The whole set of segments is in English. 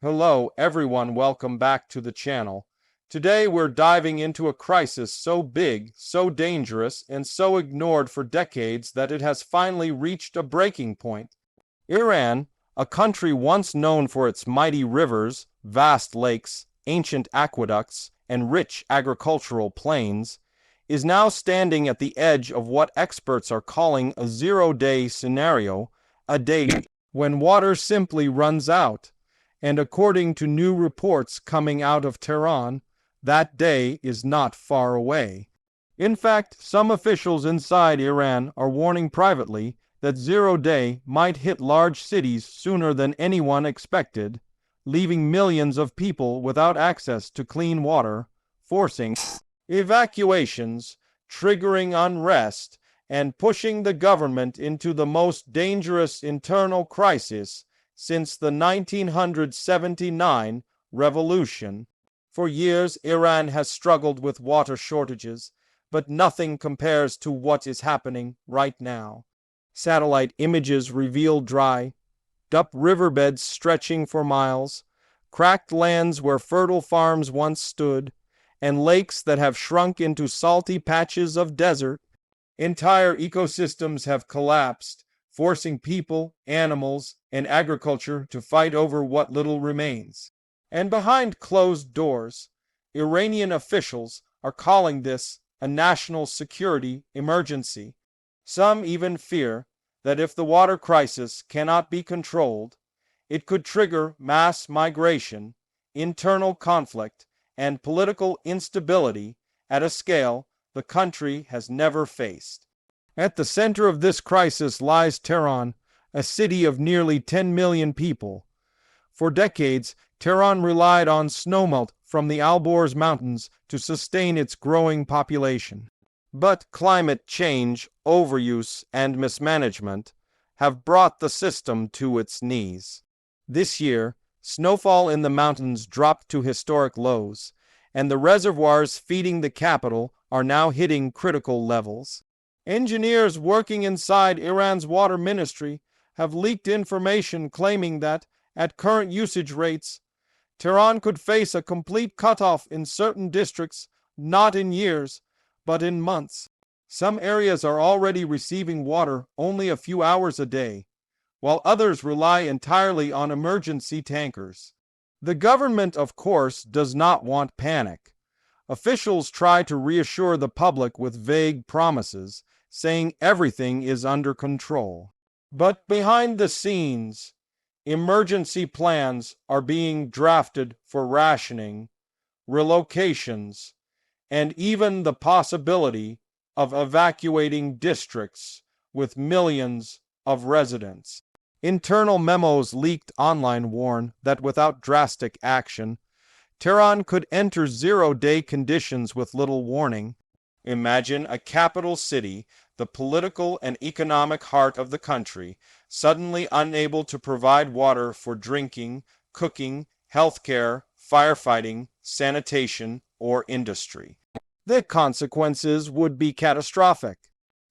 Hello everyone, welcome back to the channel. Today we're diving into a crisis so big, so dangerous, and so ignored for decades that it has finally reached a breaking point. Iran, a country once known for its mighty rivers, vast lakes, ancient aqueducts, and rich agricultural plains, is now standing at the edge of what experts are calling a zero-day scenario, a day when water simply runs out. And according to new reports coming out of Tehran, that day is not far away. In fact, some officials inside Iran are warning privately that zero day might hit large cities sooner than anyone expected, leaving millions of people without access to clean water, forcing evacuations, triggering unrest, and pushing the government into the most dangerous internal crisis since the 1979 revolution. For years, Iran has struggled with water shortages, but nothing compares to what is happening right now. Satellite images reveal dry, up riverbeds stretching for miles, cracked lands where fertile farms once stood, and lakes that have shrunk into salty patches of desert. Entire ecosystems have collapsed, forcing people, animals, and agriculture to fight over what little remains. And behind closed doors, Iranian officials are calling this a national security emergency. Some even fear that if the water crisis cannot be controlled, it could trigger mass migration, internal conflict, and political instability at a scale the country has never faced. At the center of this crisis lies Tehran, a city of nearly 10 million people. For decades, Tehran relied on snowmelt from the Alborz Mountains to sustain its growing population. But climate change, overuse, and mismanagement have brought the system to its knees. This year, snowfall in the mountains dropped to historic lows, and the reservoirs feeding the capital are now hitting critical levels. Engineers working inside Iran's water ministry have leaked information claiming that, at current usage rates, Tehran could face a complete cutoff in certain districts, not in years, but in months. Some areas are already receiving water only a few hours a day, while others rely entirely on emergency tankers. The government, of course, does not want panic. Officials try to reassure the public with vague promises, saying everything is under control. But behind the scenes, emergency plans are being drafted for rationing, relocations, and even the possibility of evacuating districts with millions of residents. Internal memos leaked online warn that without drastic action, Tehran could enter zero-day conditions with little warning. Imagine a capital city, the political and economic heart of the country, suddenly unable to provide water for drinking, cooking, healthcare, firefighting, sanitation, or industry. The consequences would be catastrophic.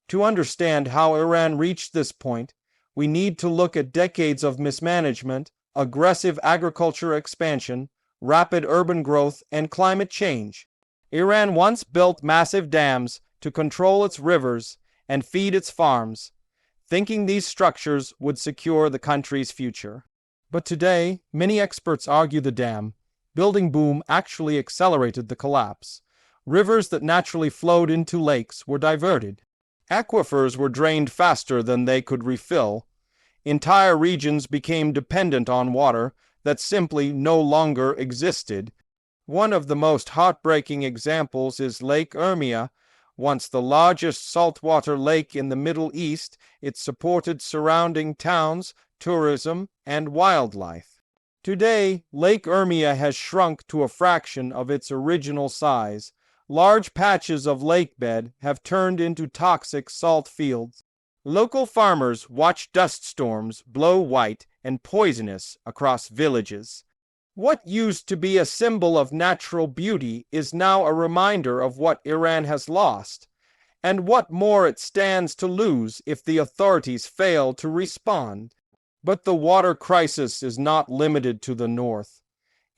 To understand how Iran reached this point, we need to look at decades of mismanagement, aggressive agriculture expansion, rapid urban growth, and climate change. Iran once built massive dams to control its rivers and feed its farms, thinking these structures would secure the country's future. But today, many experts argue the dam building boom actually accelerated the collapse. Rivers that naturally flowed into lakes were diverted. Aquifers were drained faster than they could refill. Entire regions became dependent on water that simply no longer existed. One of the most heartbreaking examples is Lake Urmia. Once the largest saltwater lake in the Middle East, it supported surrounding towns, tourism, and wildlife. Today, Lake Urmia has shrunk to a fraction of its original size. Large patches of lake bed have turned into toxic salt fields. Local farmers watch dust storms blow white and poisonous across villages. What used to be a symbol of natural beauty is now a reminder of what Iran has lost, and what more it stands to lose if the authorities fail to respond. But the water crisis is not limited to the north.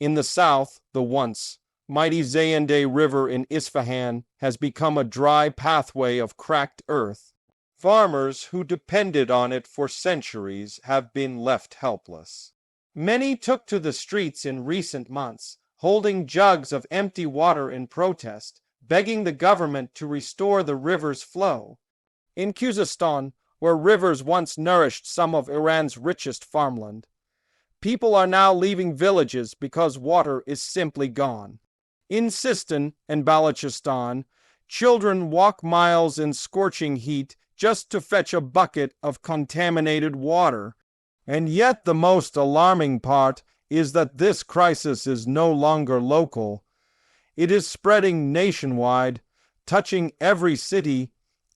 In the south, the once mighty Zayende River in Isfahan has become a dry pathway of cracked earth. Farmers who depended on it for centuries have been left helpless. Many took to the streets in recent months, holding jugs of empty water in protest, begging the government to restore the river's flow. In Khuzestan, where rivers once nourished some of Iran's richest farmland, people are now leaving villages because water is simply gone. In Sistan and Balochistan, children walk miles in scorching heat just to fetch a bucket of contaminated water. And yet the most alarming part is that this crisis is no longer local. It is spreading nationwide, touching every city,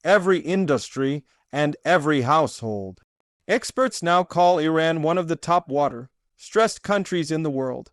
every industry, and every household. Experts now call Iran one of the top water-stressed countries in the world.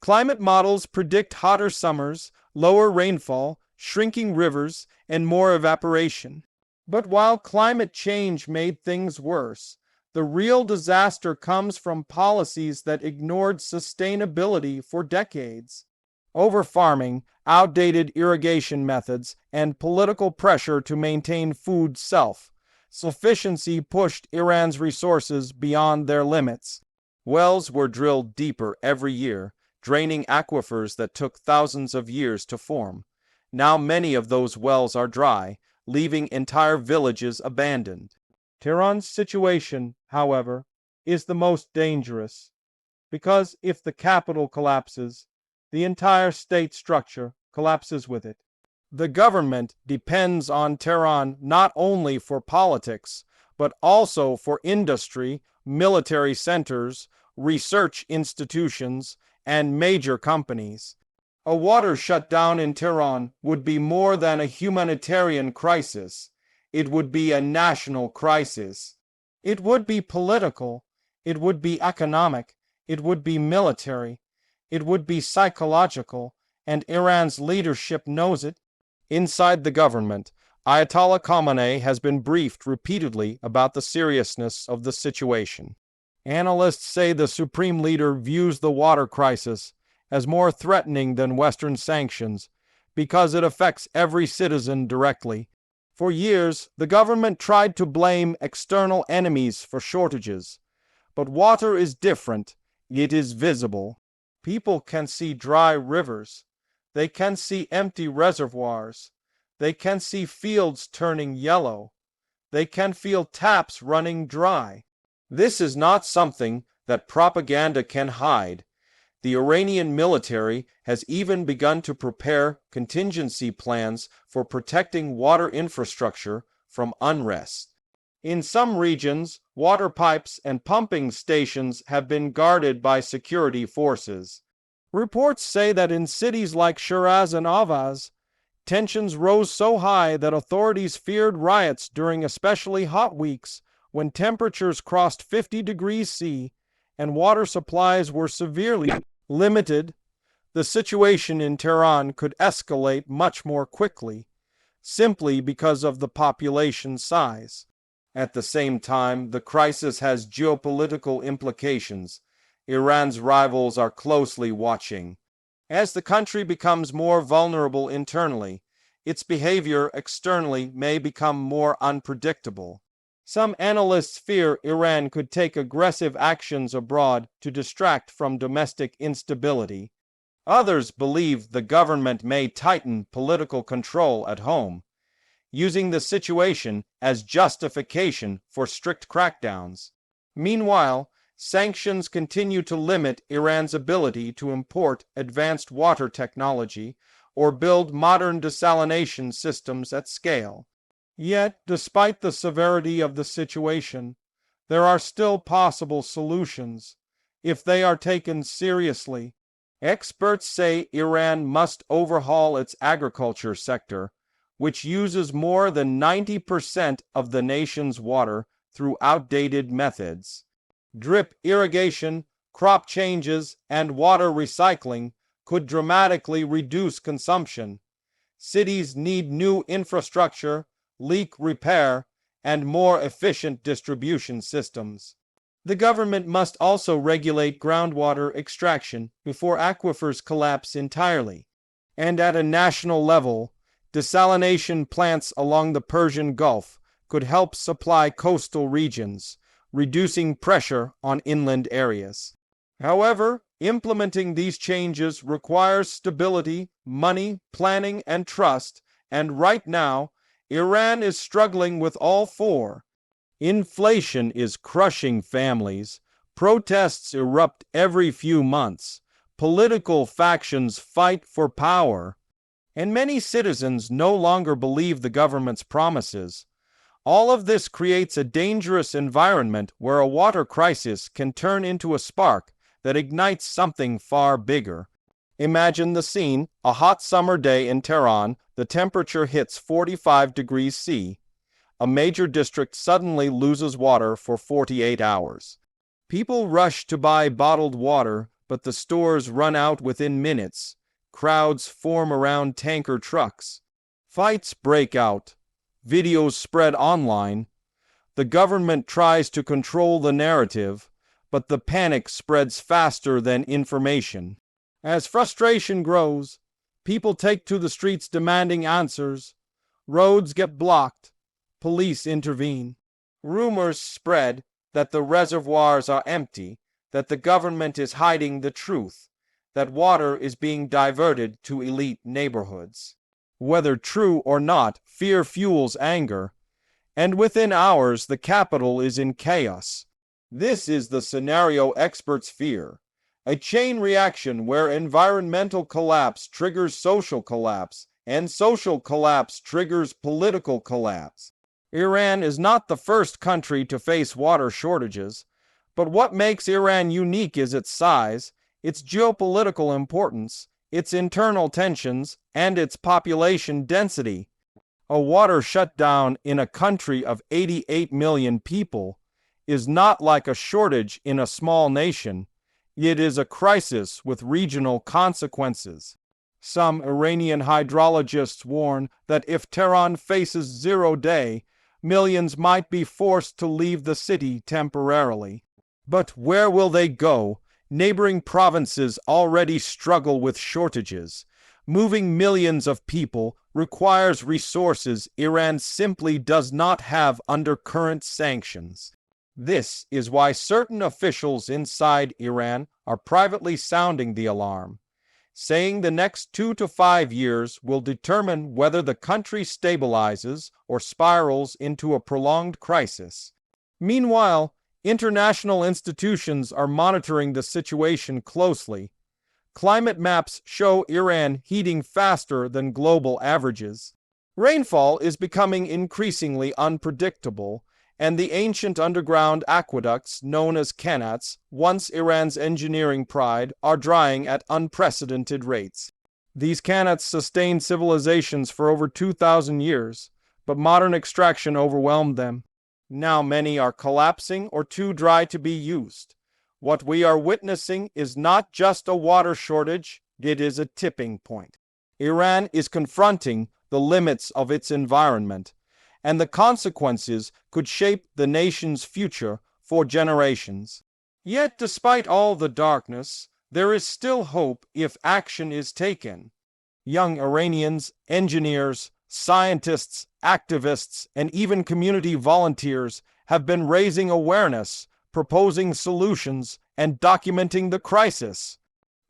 Climate models predict hotter summers, lower rainfall, shrinking rivers, and more evaporation. But while climate change made things worse, the real disaster comes from policies that ignored sustainability for decades. Overfarming, outdated irrigation methods, and political pressure to maintain food self-sufficiency pushed Iran's resources beyond their limits. Wells were drilled deeper every year, draining aquifers that took thousands of years to form. Now many of those wells are dry, leaving entire villages abandoned. Tehran's situation, however, is the most dangerous, because if the capital collapses, the entire state structure collapses with it. The government depends on Tehran not only for politics, but also for industry, military centers, research institutions, and major companies. A water shutdown in Tehran would be more than a humanitarian crisis. It would be a national crisis. It would be political. It would be economic. It would be military. It would be psychological, and Iran's leadership knows it. Inside the government, Ayatollah Khamenei has been briefed repeatedly about the seriousness of the situation. Analysts say the supreme leader views the water crisis as more threatening than Western sanctions because it affects every citizen directly. For years, the government tried to blame external enemies for shortages. But water is different. It is visible. People can see dry rivers. They can see empty reservoirs. They can see fields turning yellow. They can feel taps running dry. This is not something that propaganda can hide. The Iranian military has even begun to prepare contingency plans for protecting water infrastructure from unrest. In some regions, water pipes and pumping stations have been guarded by security forces. Reports say that in cities like Shiraz and Avaz, tensions rose so high that authorities feared riots during especially hot weeks when temperatures crossed 50 degrees C and water supplies were severely limited. The situation in Tehran could escalate much more quickly, simply because of the population size. At the same time, the crisis has geopolitical implications. Iran's rivals are closely watching. As the country becomes more vulnerable internally, its behavior externally may become more unpredictable. Some analysts fear Iran could take aggressive actions abroad to distract from domestic instability. Others believe the government may tighten political control at home, using the situation as justification for strict crackdowns. Meanwhile, sanctions continue to limit Iran's ability to import advanced water technology or build modern desalination systems at scale. Yet, despite the severity of the situation, there are still possible solutions if they are taken seriously. Experts say Iran must overhaul its agriculture sector, which uses more than 90% of the nation's water through outdated methods. Drip irrigation, crop changes, and water recycling could dramatically reduce consumption. Cities need new infrastructure, leak repair, and more efficient distribution systems. The government must also regulate groundwater extraction before aquifers collapse entirely. And at a national level, desalination plants along the Persian Gulf could help supply coastal regions, reducing pressure on inland areas. However, implementing these changes requires stability, money, planning, and trust, and right now, Iran is struggling with all four. Inflation is crushing families, protests erupt every few months, political factions fight for power, and many citizens no longer believe the government's promises. All of this creates a dangerous environment where a water crisis can turn into a spark that ignites something far bigger. Imagine the scene: a hot summer day in Tehran, the temperature hits 45 degrees C. A major district suddenly loses water for 48 hours. People rush to buy bottled water, but the stores run out within minutes. Crowds form around tanker trucks. Fights break out. Videos spread online. The government tries to control the narrative, but the panic spreads faster than information. As frustration grows, people take to the streets demanding answers. Roads get blocked. Police intervene. Rumors spread that the reservoirs are empty, that the government is hiding the truth, that water is being diverted to elite neighborhoods. Whether true or not, fear fuels anger, and within hours the capital is in chaos. This is the scenario experts fear: a chain reaction where environmental collapse triggers social collapse, and social collapse triggers political collapse. Iran is not the first country to face water shortages, but what makes Iran unique is its size, its geopolitical importance, its internal tensions, and its population density. A water shutdown in a country of 88 million people is not like a shortage in a small nation. It is a crisis with regional consequences. Some Iranian hydrologists warn that if Tehran faces 0 day, millions might be forced to leave the city temporarily. But where will they go? Neighboring provinces already struggle with shortages. Moving millions of people requires resources Iran simply does not have under current sanctions. This is why certain officials inside Iran are privately sounding the alarm, saying the next 2 to 5 years will determine whether the country stabilizes or spirals into a prolonged crisis. Meanwhile, international institutions are monitoring the situation closely. Climate maps show Iran heating faster than global averages. Rainfall is becoming increasingly unpredictable, and the ancient underground aqueducts known as qanats, once Iran's engineering pride, are drying at unprecedented rates. These qanats sustained civilizations for over 2,000 years, but modern extraction overwhelmed them. Now many are collapsing or too dry to be used. What we are witnessing is not just a water shortage, it is a tipping point. Iran is confronting the limits of its environment, and the consequences could shape the nation's future for generations. Yet, despite all the darkness, there is still hope if action is taken. Young Iranians, engineers, scientists, activists, and even community volunteers have been raising awareness, proposing solutions, and documenting the crisis.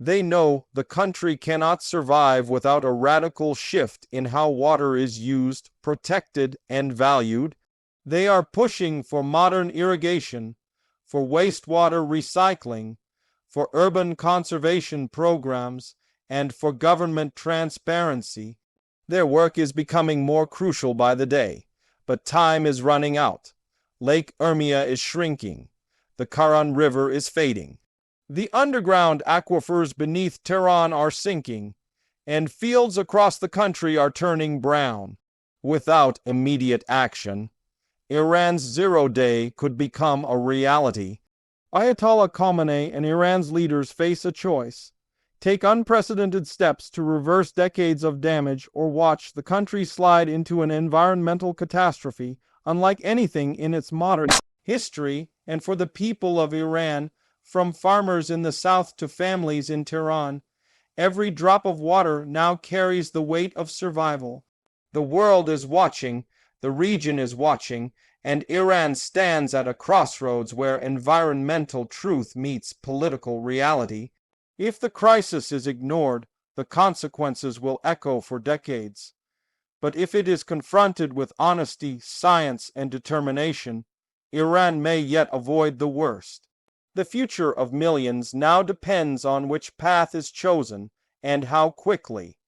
They know the country cannot survive without a radical shift in how water is used, protected, and valued. They are pushing for modern irrigation, for wastewater recycling, for urban conservation programs, and for government transparency. Their work is becoming more crucial by the day, but time is running out. Lake Urmia is shrinking. The Karan River is fading. The underground aquifers beneath Tehran are sinking, and fields across the country are turning brown. Without immediate action, Iran's 0 day could become a reality. Ayatollah Khamenei and Iran's leaders face a choice: take unprecedented steps to reverse decades of damage, or watch the country slide into an environmental catastrophe unlike anything in its modern history. and for the people of Iran, from farmers in the south to families in Tehran, every drop of water now carries the weight of survival. The world is watching, the region is watching, and Iran stands at a crossroads where environmental truth meets political reality. If the crisis is ignored, the consequences will echo for decades. But if it is confronted with honesty, science, and determination, Iran may yet avoid the worst. The future of millions now depends on which path is chosen and how quickly.